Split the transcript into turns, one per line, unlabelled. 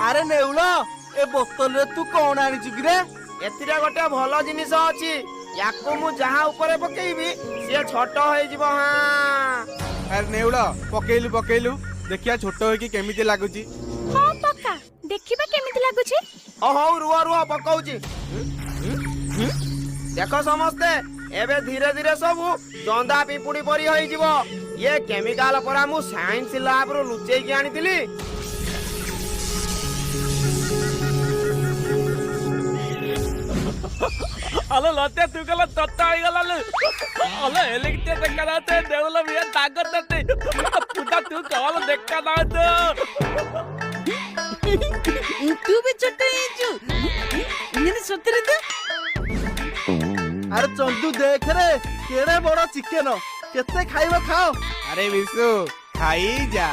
अरे नेउल ए बोतल रे तू कौन आनिचु कि रे?
एथिरे गोटे भल जिनिस अछि याको मु जहा ऊपर पकेइबी से छोट होई जिवो। हां
अरे नेउल पकेइलु पकेइलु देखिया छोट होई कि केमिति लागुची।
हां पक्का देखिबा केमिति लागुची।
हौ रुआ रुआ पकाउची। देखो समस्ते एबे धीरे धीरे सब जंदा पिपुड़ी परी होई जिवो। ये केमिकल परा मु साइंस लैब रो लुचेई के आनिथिली।
अलो लते तू गला तत्ता आई गला ले अलो एलिकते देखा नाते देवला मिया ताकत तते पुटा तू कॉल देखा ना
तू भी छोटे जो ये सतरे दे।
अरे चंदू देख रे केड़े बड़ चिकेन केते खाइबो खाओ।
अरे विशु खाई जा।